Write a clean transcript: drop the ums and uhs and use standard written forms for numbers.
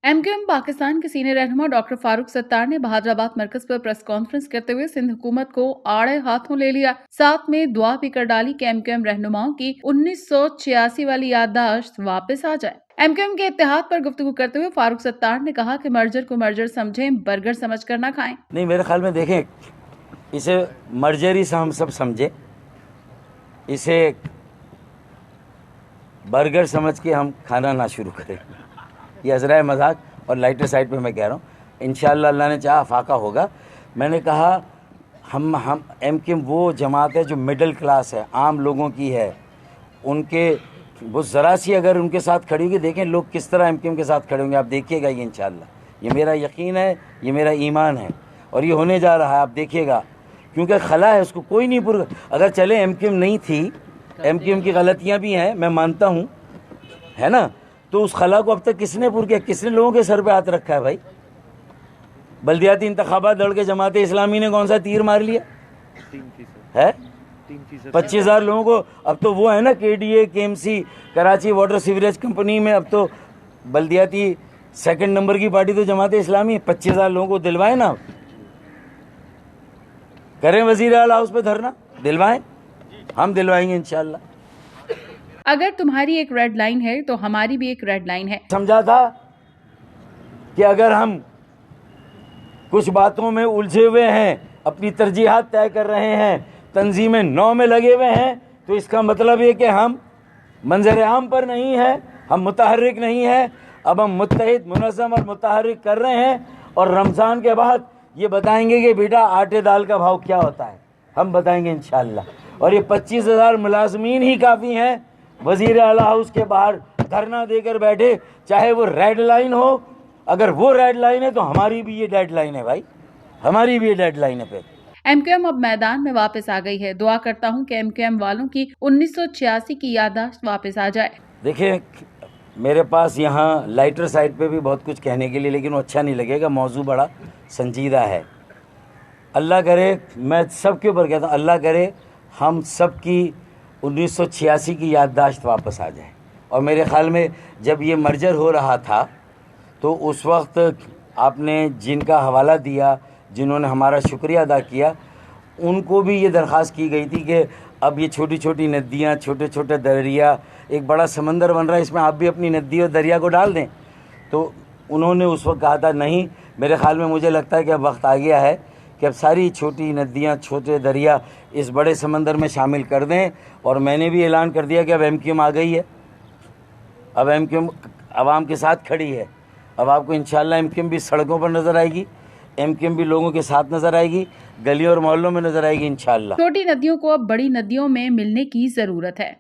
MQM Pakistan के senior रहनुमा doctor Farooq Sattar ने बहादुराबाद मरकज पर प्रेस कॉन्फ्रेंस करते हुए सिंध हुकूमत को आड़े हाथों ले लिया। साथ में दुआ भी कर डाली कि एमक्यूएम रहनुमाओं की 1986 वाली याददाश्त वापस आ जाए। एमक्यूएम के इत्तेहाद पर गुफ्तगू करते हुए फारूक सत्तार ने कहा कि मर्जर को मर्जर समझें, बर्गर समझकर न खाएं। नहीं, मेरे ख्याल में देखें, इसे मर्जर ही हम सब समझे, इसे बर्गर समझ के हम खाना ना शुरू करें। ये अजरा मजाक और लाइटर साइड पे मैं कह रहा हूँ, इंशाअल्लाह अल्लाह ने चाहा फाका होगा। मैंने कहा हम एमक्यूएम वो जमात है जो मिडिल क्लास है, आम लोगों की है, उनके वो ज़रा सी अगर उनके साथ खड़ी होगी, देखें लोग किस तरह एमक्यूएम के साथ खड़े होंगे, आप देखिएगा ये इंशाअल्लाह। ये मेरा यकीन है, ये मेरा ईमान है और ये होने जा रहा है, आप देखिएगा। क्योंकि खला है, उसको कोई नहीं पूरा। अगर चले एमक्यूएम नहीं थी, एमक्यूएम की गलतियाँ भी हैं, मैं मानता हूँ, है ना, तो उस खला को अब तक किसने पूरा किया? किसने लोगों के सर पे हाथ रखा है भाई? बल्दियाती इंतखाबात दौड़ के जमात इस्लामी ने कौन सा तीर मार लिया है? 25,000 लोगों को। अब तो वो है ना KDA KMC Karachi water sewerage company में, अब तो बल्दियाती सेकंड नंबर की पार्टी तो जमात इस्लामी। 25,000 लोगों को दिलवाए ना, करें वजीर आला हाउस पे धरना, दिलवाएं, हम दिलवाएंगे इंशाअल्लाह। अगर तुम्हारी एक रेड लाइन है तो हमारी भी एक रेड लाइन है। समझा था कि अगर हम कुछ बातों में उलझे हुए हैं, अपनी तरजीहात तय कर रहे हैं, तंजीमें 9 में लगे हुए हैं, तो इसका मतलब ये कि हम मंजर आम पर नहीं है, हम मुतहर्रिक नहीं है। अब हम मुत्तहिद, मुनज़्ज़म और मुतहर्रिक कर रहे हैं और रमज़ान के बाद ये बताएंगे कि बेटा आटे दाल का भाव क्या होता है, हम बताएंगे इंशाअल्लाह। और ये 25,000 मुलाजमीन ही काफ़ी हैं वज़ीर आला हाउस के बाहर धरना देकर बैठे, चाहे वो रेड लाइन हो। अगर वो रेड लाइन है तो हमारी भी ये डेड लाइन है भाई, हमारी भी ये डेड लाइन है। फिर एमक्यूएम अब मैदान में वापस आ गई है। दुआ करता हूं कि एमक्यूएम वालों की 1986 की याददाश्त वापस आ जाए। देखिए, मेरे पास यहाँ लाइटर साइड पे भी बहुत कुछ कहने के लिए, लेकिन वो अच्छा नहीं लगेगा, मौजू बड़ा संजीदा है। अल्लाह करे, मैं सब के ऊपर कहता हूँ, अल्लाह करे हम सब की 1986 की याददाश्त वापस आ जाए। और मेरे ख़्याल में जब ये मर्जर हो रहा था तो उस वक्त आपने जिनका हवाला दिया, जिन्होंने हमारा शुक्रिया अदा किया, उनको भी ये दरख्वास्त की गई थी कि अब ये छोटी छोटी नदियाँ, छोटे छोटे दरिया, एक बड़ा समंदर बन रहा है, इसमें आप भी अपनी नदी और दरिया को डाल दें। तो उन्होंने उस वक्त कहा था नहीं। मेरे ख़्याल में, मुझे लगता है कि अब वक्त आ गया है कि अब सारी छोटी नदियाँ, छोटे दरिया इस बड़े समंदर में शामिल कर दें। और मैंने भी ऐलान कर दिया कि अब एमक्यूएम आ गई है, अब एमक्यूएम आवाम के साथ खड़ी है। अब आपको इंशाअल्लाह एमक्यूएम भी सड़कों पर नज़र आएगी, एमक्यूएम भी लोगों के साथ नज़र आएगी, गलियों और मोहल्लों में नज़र आएगी इंशाअल्लाह। छोटी नदियों को अब बड़ी नदियों में मिलने की ज़रूरत है।